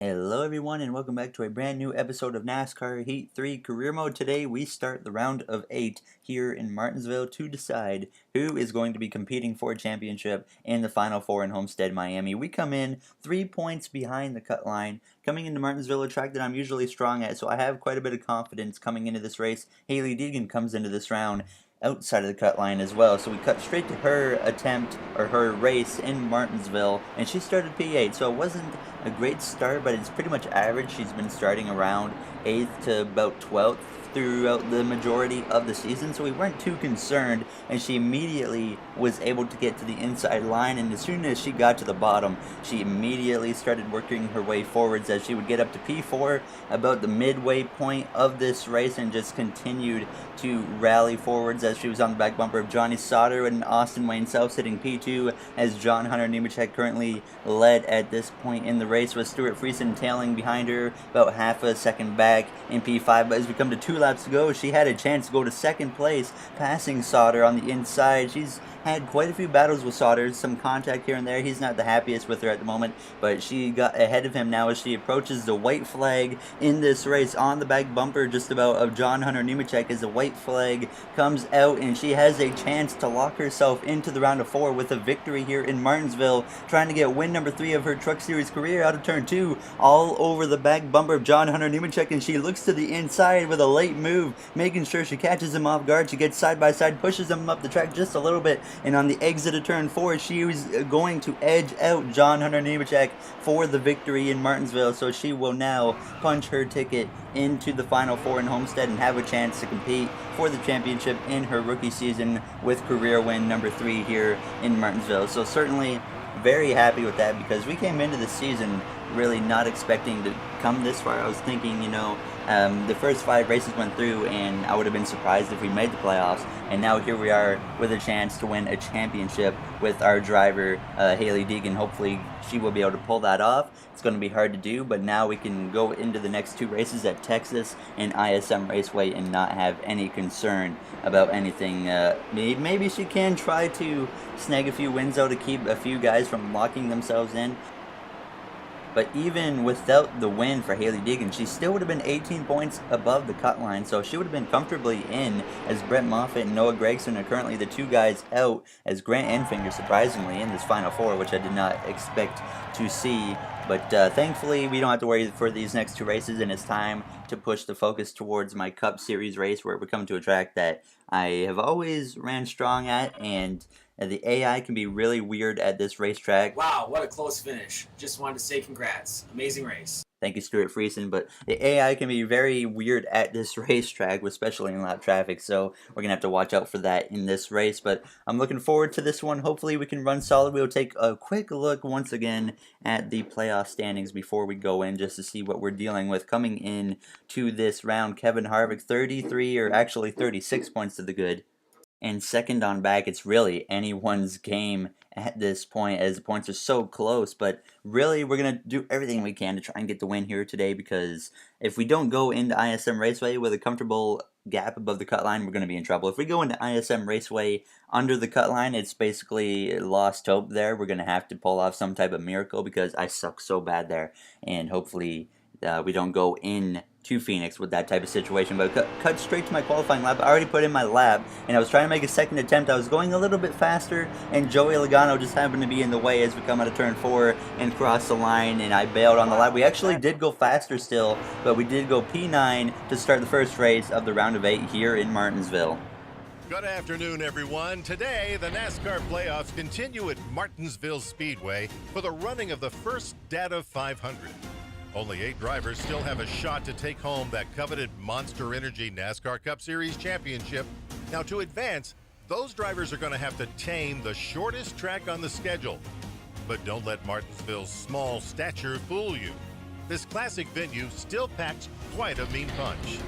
Hello everyone and welcome back to a brand new episode of NASCAR Heat 3 Career Mode. Today we start the round of 8 here in Martinsville to decide who is going to be competing for a championship in the Final Four in Homestead, Miami. We come in 3 points behind the cut line, coming into Martinsville, a track that I'm usually strong at, so I have quite a bit of confidence coming into this race. Hailie Deegan comes into this round outside of the cut line as well, so we cut straight to her attempt or her race in Martinsville, and she started P8, so it wasn't a great start, but it's pretty much average. She's been starting around 8th to about 12th throughout the majority of the season, so we weren't too concerned, and she immediately was able to get to the inside line, and as soon as she got to the bottom, she immediately started working her way forwards as she would get up to P4 about the midway point of this race and just continued to rally forwards as she was on the back bumper of Johnny Sauter and Austin Wayne Self sitting P2 as John Hunter Nemechek currently led at this point in the race with Stuart Friesen tailing behind her about half a second back in P5, but as we come to 2 laps to go, she had a chance to go to second place, passing Sauter on the inside. She's had quite a few battles with Sauter, some contact here and there. He's not the happiest with her at the moment, but she got ahead of him now as she approaches the white flag in this race on the back bumper just about of John Hunter Nemechek as the white flag comes out, and she has a chance to lock herself into the round of 4 with a victory here in Martinsville, trying to get win number 3 of her Truck Series career out of turn 2, all over the back bumper of John Hunter Nemechek, and she looks to the inside with a late move, making sure she catches him off guard. She gets side by side, pushes him up the track just a little bit, and on the exit of turn 4, she was going to edge out John Hunter Nemechek for the victory in Martinsville, so she will now punch her ticket into the Final Four in Homestead and have a chance to compete for the championship in her rookie season with career win number 3 here in Martinsville. So certainly very happy with that, because we came into the season really not expecting to come this far. I was thinking, the first 5 races went through and I would have been surprised if we made the playoffs, and now here we are with a chance to win a championship with our driver Hailie Deegan. Hopefully she will be able to pull that off. It's going to be hard to do, but now we can go into the next 2 races at Texas and ISM Raceway and not have any concern about anything. Maybe she can try to snag a few wins though to keep a few guys from locking themselves in. But even without the win for Hailie Deegan, she still would have been 18 points above the cut line, so she would have been comfortably in, as Brett Moffitt and Noah Gragson are currently the 2 guys out, as Grant Enfinger surprisingly in this Final Four, which I did not expect to see. But thankfully, we don't have to worry for these next 2 races, and it's time to push the focus towards my Cup Series race, where we're coming to a track that I have always ran strong at, and the AI can be really weird at this racetrack. Wow, what a close finish. Just wanted to say congrats. Amazing race. Thank you, Stuart Friesen, but the AI can be very weird at this racetrack, especially in lap traffic, so we're going to have to watch out for that in this race, but I'm looking forward to this one. Hopefully we can run solid. We'll take a quick look once again at the playoff standings before we go in, just to see what we're dealing with coming in to this round. Kevin Harvick, 33, or actually 36 points to the good. And second on back, it's really anyone's game at this point, as the points are so close. But really, we're going to do everything we can to try and get the win here today, because if we don't go into ISM Raceway with a comfortable gap above the cut line, we're going to be in trouble. If we go into ISM Raceway under the cut line, it's basically lost hope there. We're going to have to pull off some type of miracle, because I suck so bad there. And hopefully we don't go in to Phoenix with that type of situation. But cut straight to my qualifying lap. I already put in my lap, and I was trying to make a second attempt. I was going a little bit faster, and Joey Logano just happened to be in the way as we come out of turn 4 and cross the line, and I bailed on the lap. We actually did go faster still, but we did go P9 to start the first race of the round of 8 here in Martinsville. Good afternoon, everyone. Today, the NASCAR playoffs continue at Martinsville Speedway for the running of the first Data 500. Only 8 drivers still have a shot to take home that coveted Monster Energy NASCAR Cup Series championship. Now, to advance, those drivers are going to have to tame the shortest track on the schedule. But don't let Martinsville's small stature fool you. This classic venue still packs quite a mean punch.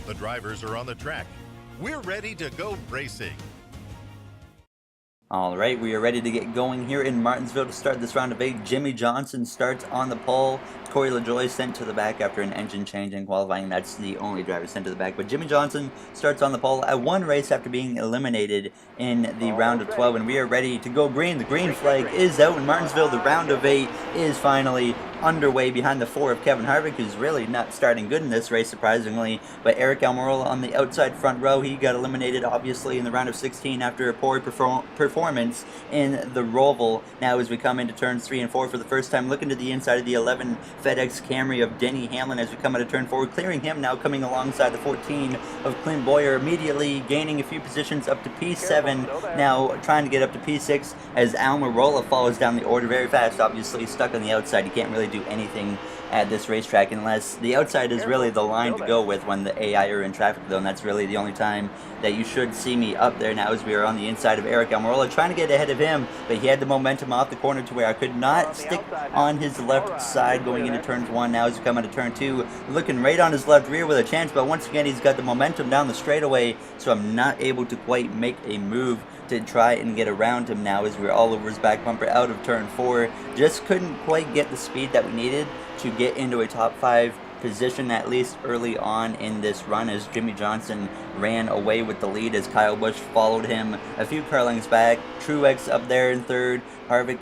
The drivers are on the track. We're ready to go racing. Alright, we are ready to get going here in Martinsville to start this round of 8. Jimmy Johnson starts on the pole. Corey LaJoie sent to the back after an engine change in qualifying. That's the only driver sent to the back. But Jimmy Johnson starts on the pole at 1 race after being eliminated in the round of 12. And we are ready to go green. The green flag is out in Martinsville. The round of 8 is finally underway behind the 4 of Kevin Harvick, who's really not starting good in this race, surprisingly. But Eric Almirola on the outside front row, he got eliminated, obviously, in the round of 16 after a poor performance in the Roval. Now, as we come into turns 3 and 4 for the first time, looking to the inside of the 11 FedEx Camry of Denny Hamlin as we come out of turn 4, clearing him now, coming alongside the 14 of Clint Boyer, immediately gaining a few positions up to P7, now trying to get up to P6 as Almirola follows down the order very fast, obviously stuck on the outside. He can't really do anything at this racetrack unless the outside is really the line to go with when the AI are in traffic, though, and that's really the only time that you should see me up there now as we are on the inside of Eric Almirola, trying to get ahead of him, but he had the momentum off the corner to where I could not stick on his left side going into turns 1. Now as we come into turn 2, looking right on his left rear with a chance, but once again he's got the momentum down the straightaway, so I'm not able to quite make a move to try and get around him now as we're all over his back bumper out of turn 4. Just couldn't quite get the speed that we needed to get into a top 5 position, at least early on in this run, as Jimmy Johnson ran away with the lead as Kyle Busch followed him a few car lengths back. Truex up there in 3rd, Harvick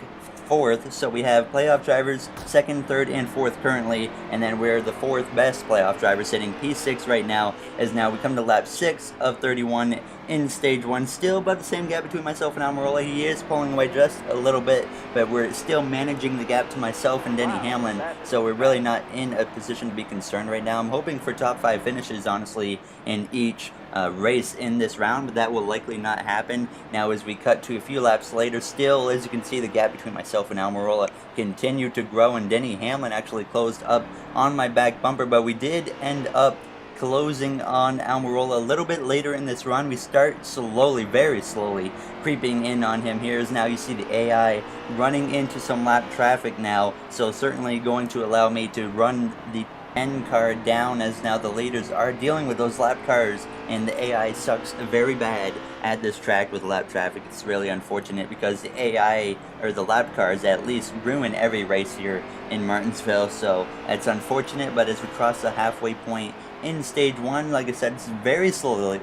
4th, so we have playoff drivers 2nd, 3rd, and 4th currently, and then we're the 4th best playoff driver sitting P6 right now, as now we come to lap 6 of 31 in stage 1. Still about the same gap between myself and Almirola. He is pulling away just a little bit, but we're still managing the gap to myself and Denny Hamlin, so we're really not in a position to be concerned right now. I'm hoping for top 5 finishes, honestly, in each race in this round, but that will likely not happen. Now as we cut to a few laps later, still, as you can see, the gap between myself and Almirola continued to grow, and Denny Hamlin actually closed up on my back bumper, but we did end up closing on Almirola a little bit later in this run. We start slowly, very slowly, creeping in on him here, as now you see the AI running into some lap traffic now, so certainly going to allow me to run the 10 car down, as now the leaders are dealing with those lap cars, and the AI sucks very bad at this track with lap traffic. It's really unfortunate because the AI, or the lap cars at least, ruin every race here in Martinsville, so it's unfortunate. But as we cross the halfway point in stage 1, like I said, it's very slowly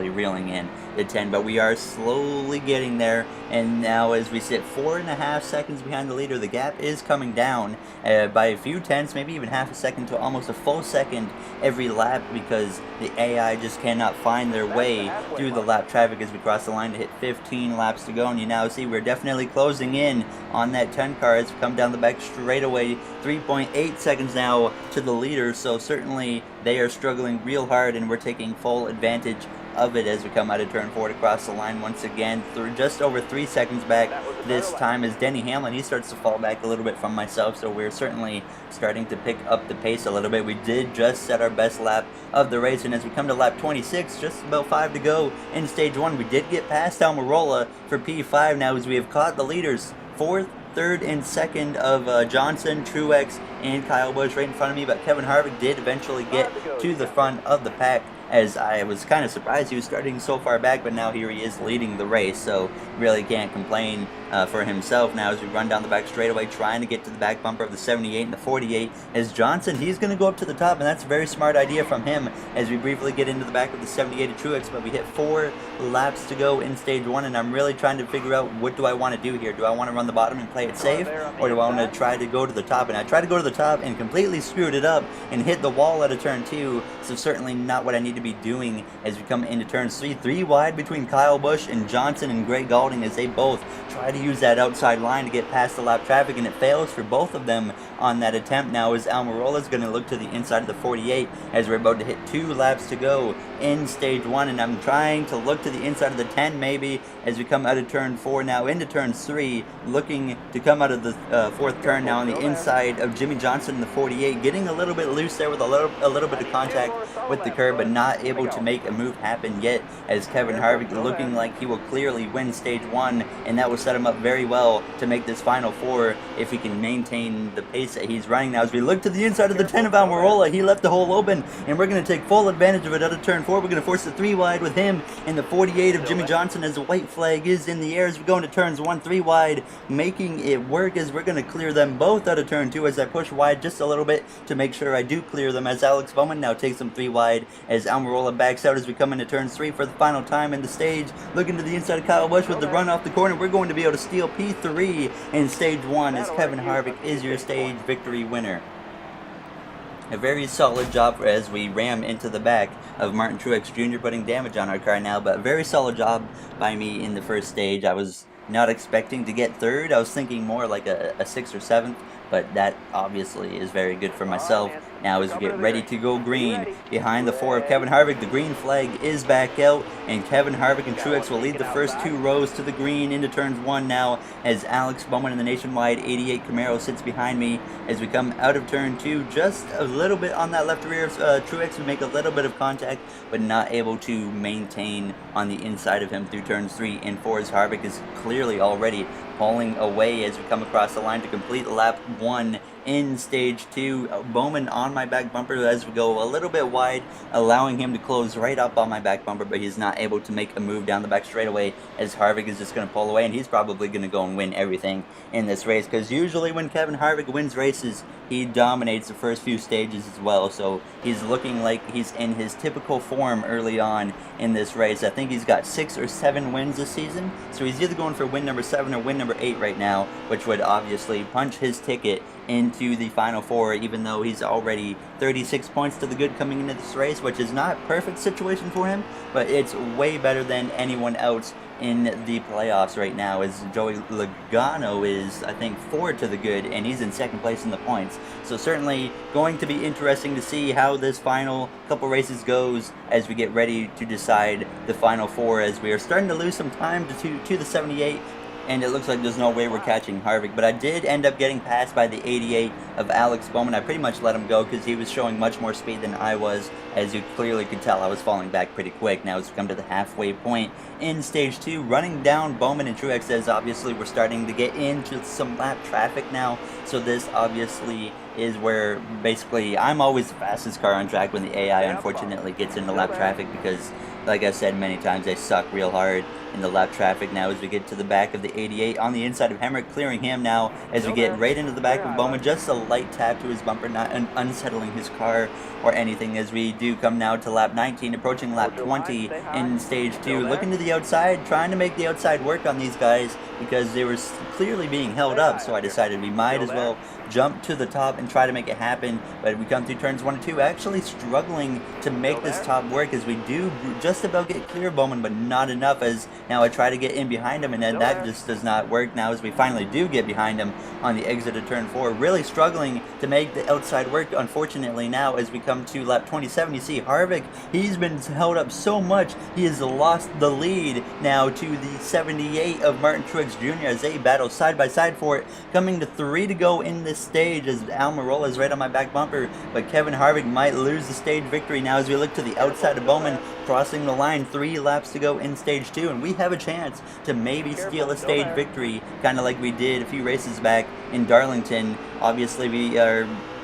reeling in the 10, but we are slowly getting there. And now as we sit 4.5 seconds behind the leader, the gap is coming down by a few tenths, maybe even half a second to almost a full second every lap, because the AI just cannot find their way through the lap traffic as we cross the line to hit 15 laps to go. And you now see we're definitely closing in on that 10 car as we come down the back straightaway, 3.8 seconds now to the leader, so certainly they are struggling real hard, and we're taking full advantage of it as we come out of turn 4 to cross the line once again. Through just over 3 seconds back this time, as Denny Hamlin, he starts to fall back a little bit from myself, so we're certainly starting to pick up the pace a little bit. We did just set our best lap of the race, and as we come to lap 26, just about 5 to go in stage 1, we did get past Almirola for P5 now, as we have caught the leaders 4th, 3rd, and 2nd of Johnson, Truex, and Kyle Busch right in front of me, but Kevin Harvick did eventually get to the front of the pack, as I was kind of surprised he was starting so far back, but now here he is leading the race, so really can't complain for himself now as we run down the back straightaway, trying to get to the back bumper of the 78 and the 48. As Johnson, he's going to go up to the top, and that's a very smart idea from him as we briefly get into the back of the 78 of Truex, but we hit 4 laps to go in stage 1, and I'm really trying to figure out what do I want to do here. Do I want to run the bottom and play it safe, or do I want to try to go to the top? And I tried to go to the top and completely screwed it up and hit the wall at a turn 2, so certainly not what I need to be doing as we come into turns 3 wide between Kyle Busch and Johnson and Greg Galding, as they both try to use that outside line to get past the lap traffic, and it fails for both of them on that attempt. Now as Almirola is going to look to the inside of the 48 as we're about to hit 2 laps to go in stage 1, and I'm trying to look to the inside of the 10 maybe as we come out of turn 4 now into turn 3, looking to come out of the 4th turn now on the inside of Jimmy Johnson in the 48, getting a little bit loose there with a little bit of contact with the curb, but not able to make a move happen yet, as Kevin Harvick looking like he will clearly win stage 1, and that will set him up very well to make this final 4 if he can maintain the pace that he's running now. As we look to the inside of the 10 of Almirola, he left the hole open, and we're going to take full advantage of it out of turn 4. We're going to force the 3 wide with him in the 48 of Jimmy Johnson, as the white flag is in the air as we go into turns 1, 3 wide making it work as we're going to clear them both out of turn 2 as I push wide just a little bit to make sure I do clear them, as Alex Bowman now takes them 3 wide as Almirola backs out as we come into turn 3 for the final time in the stage. Looking to the inside of Kyle Busch with the run off the corner. We're going to be able to steal P3 in stage 1 as Kevin Harvick is your stage victory winner. A very solid job as we ram into the back of Martin Truex Jr. putting damage on our car now, but a very solid job by me in the first stage. I was not expecting to get third. I was thinking more like a 6th or 7th, but that obviously is very good for myself. Now as we get ready to go green, behind the 4 of Kevin Harvick, the green flag is back out, and Kevin Harvick and Truex will lead the first 2 rows to the green into turns 1 now, as Alex Bowman in the Nationwide 88 Camaro sits behind me as we come out of turn 2, just a little bit on that left rear of Truex. We make a little bit of contact, but not able to maintain on the inside of him through turns 3 and 4, as Harvick is clearly already pulling away as we come across the line to complete lap 1 in stage 2. Bowman on my back bumper as we go a little bit wide, allowing him to close right up on my back bumper, but he's not able to make a move down the back straightaway as Harvick is just going to pull away, and he's probably going to go and win everything in this race, because usually when Kevin Harvick wins races, he dominates the first few stages as well, so he's looking like he's in his typical form early on in this race. I think he's got 6 or 7 wins this season, so he's either going for win number 7 or win number 8 right now, which would obviously punch his ticket into the Final Four, even though he's already 36 points to the good coming into this race, which is not a perfect situation for him, but it's way better than anyone else in the playoffs right now, as Joey Logano is, I think, 4 to the good, and he's in 2nd place in the points. So certainly going to be interesting to see how this final couple races goes as we get ready to decide the Final Four, as we are starting to lose some time to the 78, and it looks like there's no way we're catching Harvick. But I did end up getting passed by the 88 of Alex Bowman. I pretty much let him go because he was showing much more speed than I was. As you clearly could tell, I was falling back pretty quick. Now as we come to the halfway point in stage 2, running down Bowman and Truex, as obviously we're starting to get into some lap traffic now. So this obviously is where basically I'm always the fastest car on track when the AI unfortunately gets into lap traffic, because like I said many times, they suck real hard in the lap traffic. Now as we get to the back of the 88 on the inside of Hemrick, clearing him now as we get right into the back of Bowman. Just a light tap to his bumper, not unsettling his car or anything, as we do come now to lap 19, approaching lap 20 in stage 2. Looking to the outside, trying to make the outside work on these guys because they were clearly being held up, so I decided we might as well jump to the top and try to make it happen. But we come through turns 1 and 2, actually struggling to make this top work, as we do just about get clear Bowman, but not enough, as now I try to get in behind him, and then that just does not work. Now as we finally do get behind him on the exit of turn 4, really struggling to make the outside work. Unfortunately, now as we come to lap 27, you see Harvick, he's been held up so much, he has lost the lead now to the 78 of Martin Truex Jr. as they battle side by side for it. Coming to 3 to go in this stage, as Almirola is right on my back bumper, but Kevin Harvick might lose the stage victory now as we look to the outside of Bowman, crossing the line. 3 laps to go in stage 2, and we have a chance to maybe steal a stage victory, kind of like we did a few races back in Darlington. Obviously we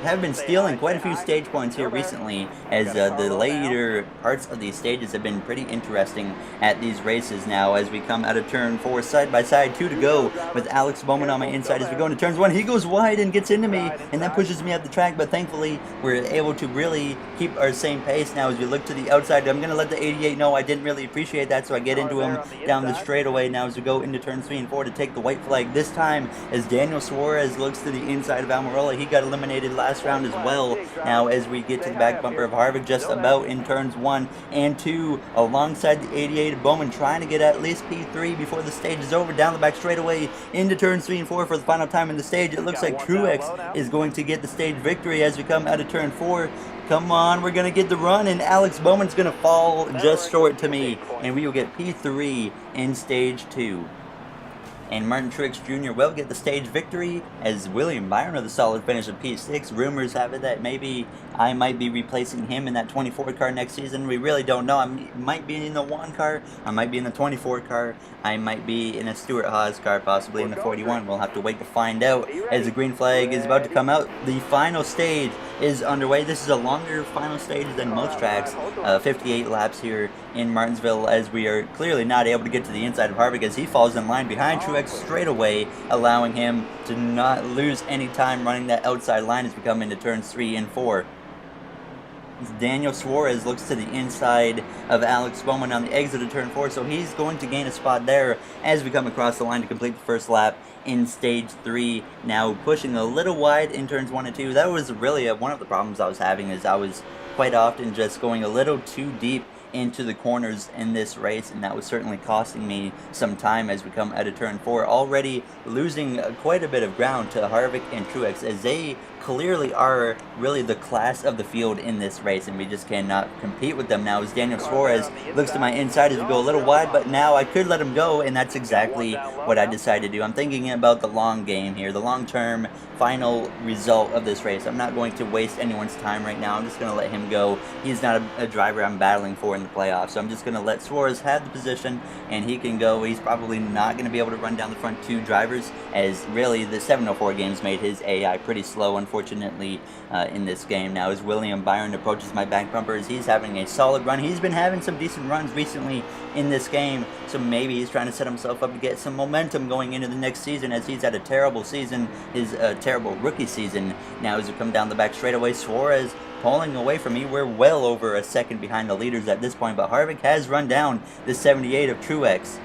have been stealing quite a few stage points here recently, as the later parts of these stages have been pretty interesting at these races. Now as we come out of turn 4, side by side, 2 to go, with Alex Bowman on my inside as we go into turns 1. He goes wide and gets into me, and that pushes me up the track, but thankfully we're able to really keep our same pace. Now as we look to the outside, I'm going to let the 88 know I didn't really appreciate that, so I get into him down the straightaway now as we go into turns 3 and 4 to take the white flag this time, as Daniel Suarez looks to the inside of Almirola. He got eliminated last round as well. Now as we get to the back bumper of Harvick, just about in turns 1 and 2, alongside the 88 of Bowman, trying to get at least P3 before the stage is over, down the back straightaway into turns 3 and 4 for the final time in the stage. It looks like Truex is going to get the stage victory as we come out of turn 4. Come on, we're going to get the run, and Alex Bowman's going to fall just short to me, and we will get P3 in stage 2. And Martin Truex Jr. will get the stage victory, as William Byron with a solid finish of P6. Rumors have it that maybe I might be replacing him in that 24 car next season. We really don't know. I might be in the 1 car, I might be in the 24 car, I might be in a Stuart Haas car, possibly in the 41. We'll have to wait to find out, as the green flag is about to come out. The final stage is underway. This is a longer final stage than most tracks, 58 laps here in Martinsville, as we are clearly not able to get to the inside of Harvick, as he falls in line behind Truex back straightaway, allowing him to not lose any time running that outside line as we come into turns 3 and 4. Daniel Suarez looks to the inside of Alex Bowman on the exit of turn 4, so he's going to gain a spot there as we come across the line to complete the first lap in stage 3. Now pushing a little wide in turns 1 and 2. That was really one of the problems I was having, is I was quite often just going a little too deep into the corners in this race, and that was certainly costing me some time as we come out of turn 4, already losing quite a bit of ground to Harvick and Truex, as they clearly are really the class of the field in this race, and we just cannot compete with them now. As Daniel Suarez looks to my inside as we go a little wide, but now I could let him go, and that's exactly what I decided to do. I'm thinking about the long game here, the long-term final result of this race. I'm not going to waste anyone's time right now. I'm just going to let him go. He's not a driver I'm battling for in the playoffs, so I'm just going to let Suarez have the position, and he can go. He's probably not going to be able to run down the front 2 drivers, as really the 704 games made his AI pretty slow, unfortunately, in this game. Now as William Byron approaches my back bumpers, he's having a solid run. He's been having some decent runs recently in this game, so maybe he's trying to set himself up to get some momentum going into the next season, as he's had a terrible season, his terrible rookie season. Now as we come down the back straightaway, Suarez pulling away from me. We're well over a second behind the leaders at this point, but Harvick has run down the 78 of Truex.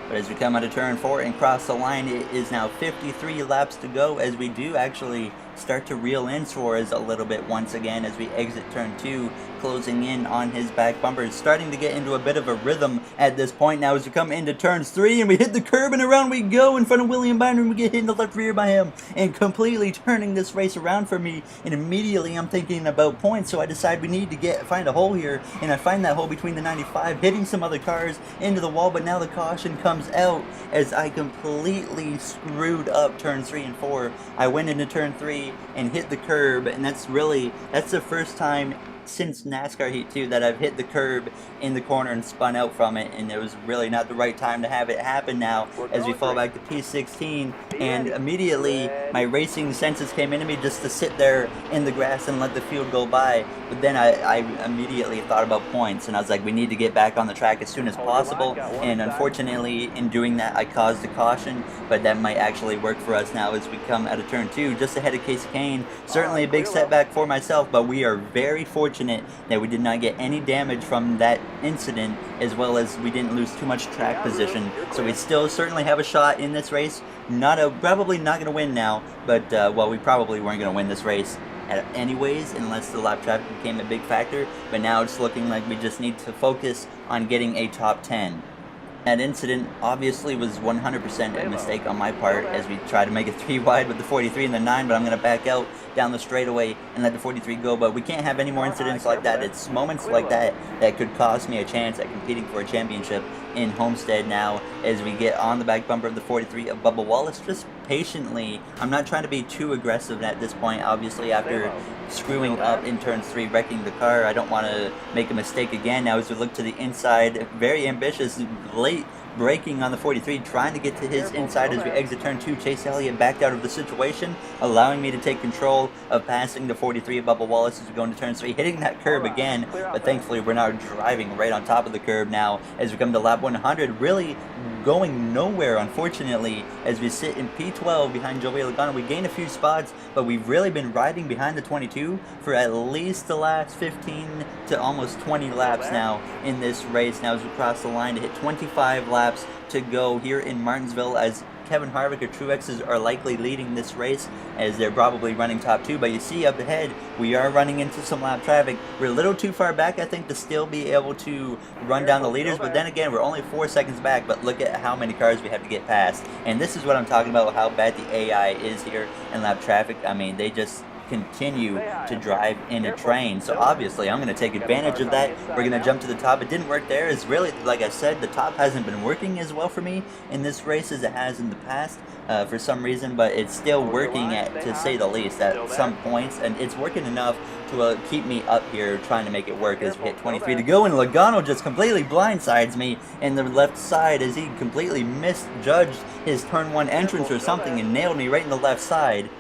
But as we come out of turn 4 and cross the line, it is now 53 laps to go, as we do actually start to reel in Suarez a little bit once again as we exit turn 2, closing in on his back bumpers, starting to get into a bit of a rhythm at this point now as we come into turns 3 and we hit the curb and around we go in front of William Byron. We get hit in the left rear by him and completely turning this race around for me, and immediately I'm thinking about points, so I decide we need to find a hole here, and I find that hole between the 95, hitting some other cars into the wall, but now the caution comes out as I completely screwed up turn 3 and 4. I went into turn 3 and hit the curb, and that's the first time since NASCAR Heat 2 that I've hit the curb in the corner and spun out from it, and it was really not the right time to have it happen now as we fall back to P16, and immediately my racing senses came into me just to sit there in the grass and let the field go by. But then I immediately thought about points, and I was like, we need to get back on the track as soon as possible, and unfortunately in doing that I caused a caution, but that might actually work for us now as we come out of turn 2 just ahead of Casey Kane. Certainly a big setback for myself, but we are very fortunate that we did not get any damage from that incident, as well as we didn't lose too much track position, so we still certainly have a shot in this race. Probably not going to win now, but well, we probably weren't going to win this race anyways unless the lap traffic became a big factor, but now it's looking like we just need to focus on getting a top 10. That incident obviously was 100% a mistake on my part as we try to make it 3 wide with the 43 and the 9, but I'm going to back out down the straightaway and let the 43 go. But we can't have any more incidents like that. It's moments like that that could cost me a chance at competing for a championship in Homestead now as we get on the back bumper of the 43 of Bubba Wallace. Just patiently, I'm not trying to be too aggressive at this point, obviously after screwing up in turn 3, wrecking the car. I don't want to make a mistake again now as we look to the inside. Very ambitious, late braking on the 43, trying to get to his inside as we exit turn 2. Chase Elliott backed out of the situation, allowing me to take control of passing the 43 of Bubba Wallace as we go into turn 3, hitting that curb again, but thankfully we're now driving right on top of the curb now as we come to lap 100, really going nowhere unfortunately as we sit in P12 behind Joey Logano. We gained a few spots, but we've really been riding behind the 22 for at least the last 15 to almost 20 laps now in this race. Now as we cross the line to hit 25 laps to go here in Martinsville, as Kevin Harvick or Truex's are likely leading this race as they're probably running top 2, but you see up ahead we are running into some lap traffic. We're a little too far back, I think, to still be able to run down the leaders, but then again we're only 4 seconds back, but look at how many cars we have to get past, and this is what I'm talking about, how bad the AI is here in lap traffic. I mean, they just continue to drive in a train, so obviously I'm going to take advantage of that. We're going to jump to the top. It didn't work there, as really, like I said, the top hasn't been working as well for me in this race as it has in the past for some reason, but it's still working to say the least at some points, and it's working enough to keep me up here trying to make it work as we hit 23 to go, and Logano just completely blindsides me in the left side as he completely misjudged his turn 1 entrance or something and nailed me right in the left side.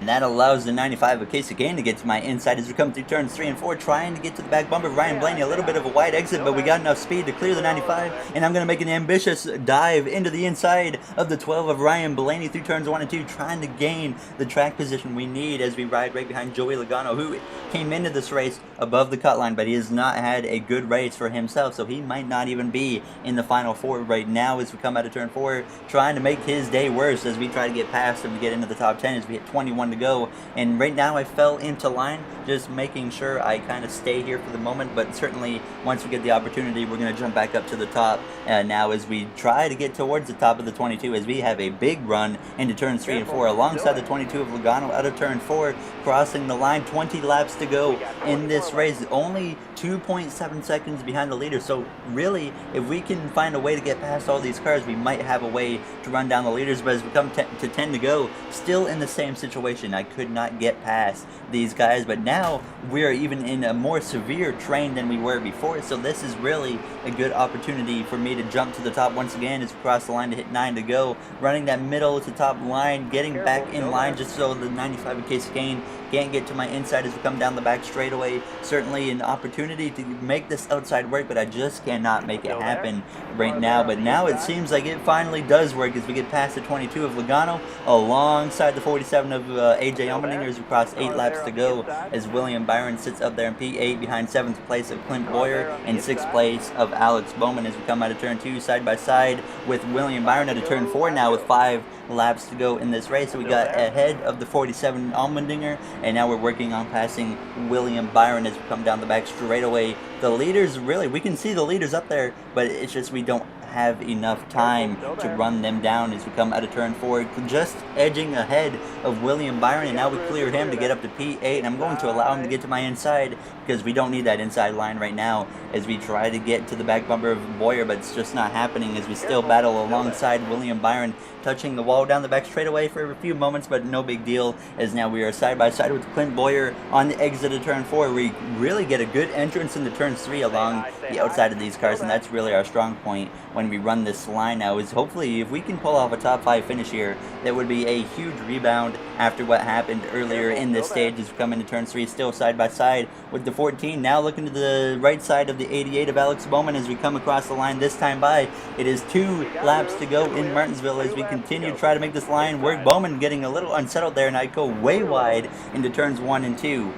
And that allows the 95 of Casey Kane to get to my inside as we come through turns 3 and 4, trying to get to the back bumper of Ryan Blaney. A little bit of a wide exit, but we got enough speed to clear the 95. And I'm going to make an ambitious dive into the inside of the 12 of Ryan Blaney through turns 1 and 2, trying to gain the track position we need as we ride right behind Joey Logano, who came into this race above the cut line, but he has not had a good race for himself, so he might not even be in the final 4 right now as we come out of turn 4, trying to make his day worse as we try to get past him to get into the top 10 as we hit 21 to go. And right now I fell into line, just making sure I kind of stay here for the moment, but certainly once we get the opportunity, we're going to jump back up to the top now as we try to get towards the top of the 22 as we have a big run into turns 3 and 4 alongside the 22 of Logano out of turn 4, crossing the line. 20 laps to go in this race, only 2.7 seconds behind the leader. So really, if we can find a way to get past all these cars, we might have a way to run down the leaders. But as we come to 10 to go, still in the same situation. I could not get past these guys, but now we're even in a more severe train than we were before. So this is really a good opportunity for me to jump to the top once again as we cross the line to hit 9 to go, running that middle to top line, getting back in line just so the 95 of Casey Kane can't get to my inside as we come down the back straightaway. Certainly an opportunity to make this outside work, but I just cannot make it happen right now. But now it seems like it finally does work as we get past the 22 of Logano alongside the 47 of AJ Allmendinger as we cross 8 laps to go as William Byron sits up there in P8 behind 7th place of Clint Boyer and 6th place of Alex Bowman as we come out of turn 2 side by side with William Byron out of turn 4 now with 5 laps to go in this race. So we got ahead of the 47 Allmendinger, and now we're working on passing William Byron as we come down the back straightaway. The leaders, really, we can see the leaders up there, but it's just we don't have enough time to run them down as we come out of turn 4, just edging ahead of William Byron, and now we clear him to get up to P8, and I'm going to allow him to get to my inside because we don't need that inside line right now as we try to get to the back bumper of Boyer, but it's just not happening as we still battle alongside William Byron, touching the wall down the back straightaway for a few moments, but no big deal as now we are side by side with Clint Boyer on the exit of turn 4. We really get a good entrance into turn 3 along the outside of these cars, and that's really our strong point when we run this line now, is hopefully if we can pull off a top 5 finish here, that would be a huge rebound after what happened earlier in this stage as we come into turn 3, still side by side with the 14. Now looking to the right side of the 88 of Alex Bowman as we come across the line this time by. It is 2 laps to go in Martinsville as we continue to try to make this line work. Bowman getting a little unsettled there, and I go way wide into turns 1 and 2.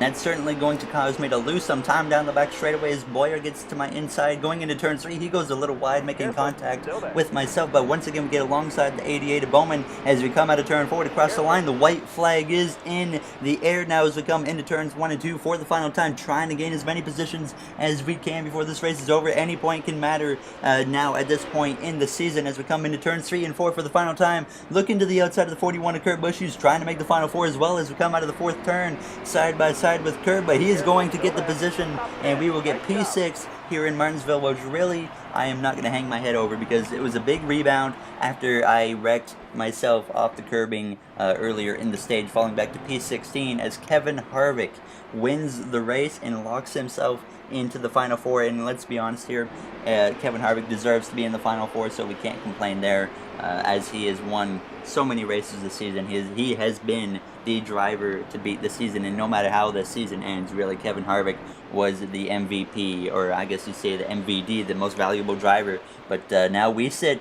That's certainly going to cause me to lose some time down the back straightaway as Boyer gets to my inside. Going into turn 3, he goes a little wide, making contact with myself. But once again, we get alongside the 88 of Bowman as we come out of turn 4 to cross the line. The white flag is in the air now as we come into turns 1 and 2 for the final time, trying to gain as many positions as we can before this race is over. Any point can matter now at this point in the season as we come into turns 3 and 4 for the final time. Looking to the outside of the 41 of Kurt Busch, who's trying to make the final 4 as well as we come out of the 4th turn side by side with Kurt, but he is going to get the position, and we will get P6 here in Martinsville, which really I am not going to hang my head over because it was a big rebound after I wrecked myself off the curbing earlier in the stage, falling back to P16 as Kevin Harvick wins the race and locks himself into the final 4. And let's be honest here, Kevin Harvick deserves to be in the final 4, so we can't complain there as he has won so many races this season. He has been the driver to beat the season, and no matter how the season ends, really, Kevin Harvick was the MVP, or I guess you say the MVD, the most valuable driver. But now we sit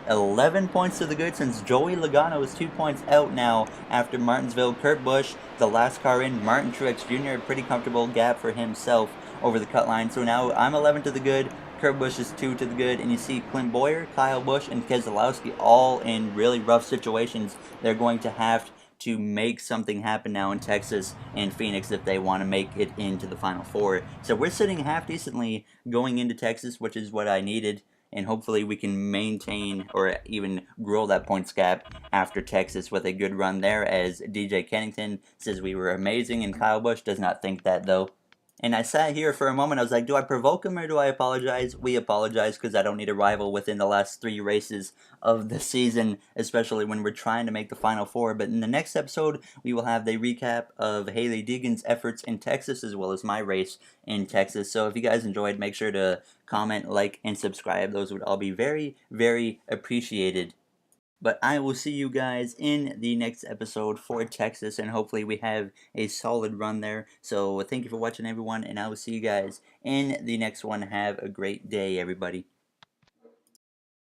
11 points to the good since Joey Logano is 2 points out now after Martinsville. Kurt Busch, the last car in, Martin Truex Jr., a pretty comfortable gap for himself over the cut line. So now I'm 11 to the good, Kurt Busch is 2 to the good, and you see Clint Boyer, Kyle Busch, and Keselowski all in really rough situations. They're going to have to make something happen now in Texas and Phoenix if they want to make it into the final 4. So we're sitting half decently going into Texas, which is what I needed, and hopefully we can maintain or even grow that points gap after Texas with a good run there, as DJ Kennington says we were amazing, and Kyle Busch does not think that though. And I sat here for a moment, I was like, do I provoke him or do I apologize? We apologize because I don't need a rival within the last 3 races of the season, especially when we're trying to make the final 4. But in the next episode, we will have the recap of Haley Deegan's efforts in Texas as well as my race in Texas. So if you guys enjoyed, make sure to comment, like, and subscribe. Those would all be very, very appreciated. But I will see you guys in the next episode for Texas, and hopefully we have a solid run there. So thank you for watching, everyone, and I will see you guys in the next one. Have a great day, everybody.